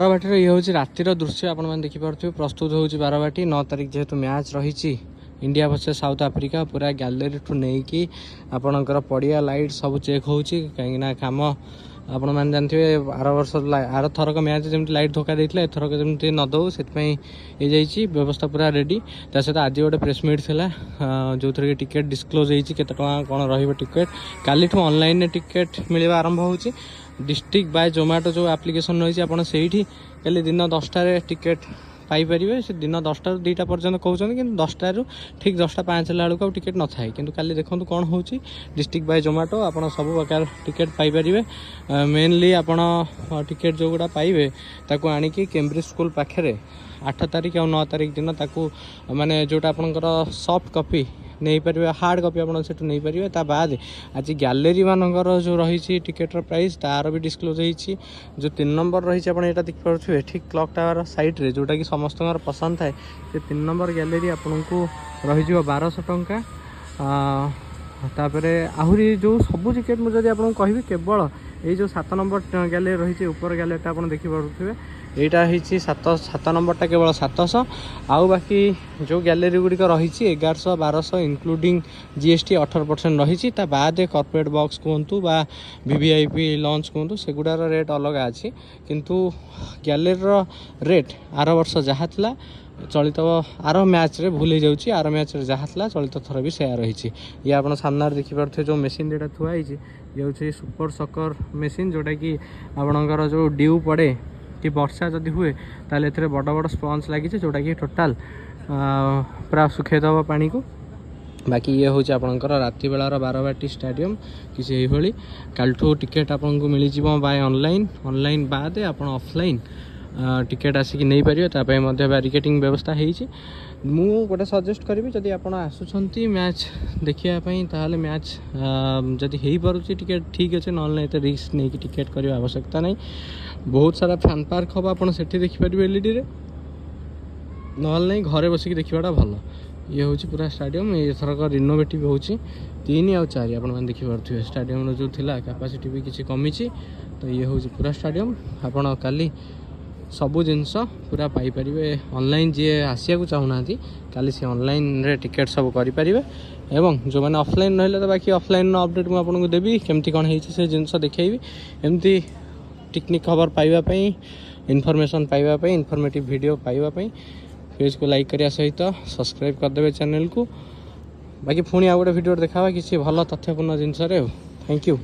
बारवाटी ये हूँ रातिर दृश्य आपण मैंने देखिपे प्रस्तुत हो बारवाटी 9 तारिख जेहेतु मैच रही इंडिया वर्सेस साउथ अफ्रीका पूरा गैलेरी ठू नहीं कि आपणकर पड़िया लाइट सब चेक हो कहीं कम आपण मैंने जानते आर वर्ष आर थरक मैच जमी लाइट धोखा देता एथरक जमी नदौ से ये व्यवस्था पूरा रेडी ता सहित आज गोटे प्रेस मीट थी जो थी टिकेट डिस्क्लोज होते कौन टिकेट काली ऑनलाइन टिकेट मिलवा आरंभ हो डिस्ट्रिक्ट बाय जोमेटो जो एप्लिकेशन रही है से कल दिन 10टार टिकेट पाइपर से दिन 10टा 2टा पर्यटन कहते कि 10टारू ठीक 10टा 5 बेलू टिकेट न थाए कि देखो कौन हो डिस्ट्रिक्ट बाय जोमेटो आप सब प्रकार टिकेट पाइपर मेनली आप टिकेट जो गुड़ा पाइबे ताकू आणिकी कैम्ब्रिज स्कूल पाखे 8 तारिख और 9 तारिख दिन ताकू माने जोटा आपणकर सॉफ्ट कॉपी नहीं पारे हार्ड कॉपी आप नहीं पारे ता बाद आज गैलेरी मानकर जो रही टिकेटर प्राइस तार भी डिस्क्लोज होती जो 3 नंबर रही है देखिपे ठीक क्लॉक टावर साइड रे जोटा कि समस्त पसंद थाए से 3 नंबर गैलेरी आपन को रही 1200 टंका तापरे आहरी जो सब टिकेट मुझे आपको कहि केवल ये जो 7 नंबर गैलेरी रही ऊपर गैलेरी आप देखिपे यहाँ है 7 नंबरटा केवल 700 आउ बाकी जो गैलेरी गुड़िक रही 1100 1200 इंक्लूडिंग जीएसटी 18% रही बाद कॉर्पोरेट बॉक्स कहतु बा वीवीआईपी लॉन्च कहतु सेगुड़ार रेट अलग अच्छी किंतु गैलेरी रेट आर वर्ष जहाँ था चलित आर मैच रे भूल जाऊँगी आर मैच रे जहाँ था चलित थर भी से रही ये आप सामने देखिपे जो मेसीन जोटा थुआई ये हूँ सुपर सकर मेसीन जोटा कि आपणकर जो ड्यू पड़े कि वर्षा जदि हुए ताले एथरे बड़ बड़ स्पंज लगी जोटा कि टोटाल पूरा सुखेदब पानी को बाकी ये हूँ आपणकर राति बेलार बारवाटी स्टेडियम किसी यही कालठू टिकेट आपको मिल जाए बाय ऑनलाइन बाद आप ऑफलाइन टिकेट आसिक नहीं पारे बैरिकेटिंग व्यवस्था होती मु गोटे सजेस्ट करी जदि आप आसुँच मैच देखापी ताल मैच जदि हो पारे टिकेट ठीक अच्छे ना रिस्क नहीं कि टिकेट करने आवश्यकता नहीं बहुत सारा फैन पार्क हम आप देखिपारे एलईडी रे ना घरे बसिक देखा भल ये हूँ पूरा स्टेडियम ये थरक रिनोवेटिव हो 3 और 4 आप देखिपे स्टेडियम जो थिला कैपेसिटी भी किसी कमी तो ये हूँ पूरा स्टेडियम आपड़ काली सबू जिनस पूरा पाइपर ऑनलाइन जी आसिया को चाहूना काली सी ऑनलाइन रे टिकेट सब करें एवं जो मैंने ऑफलाइन रही तो बाकी ऑफलाइन अपडेट मुझे देवी केमती कौन से जिनस देखी एमती टेक्निक खबर पाइबापी इनफॉरमेशन पाइबापी इनफॉर्मेटिव वीडियो पाइबापी पेज को लाइक करने सहित सब्सक्राइब करदे चैनल को बाकी पुणी आ गोटे वीडियो देखा किसी भल तथ्यपूर्ण जिनस थैंक यू।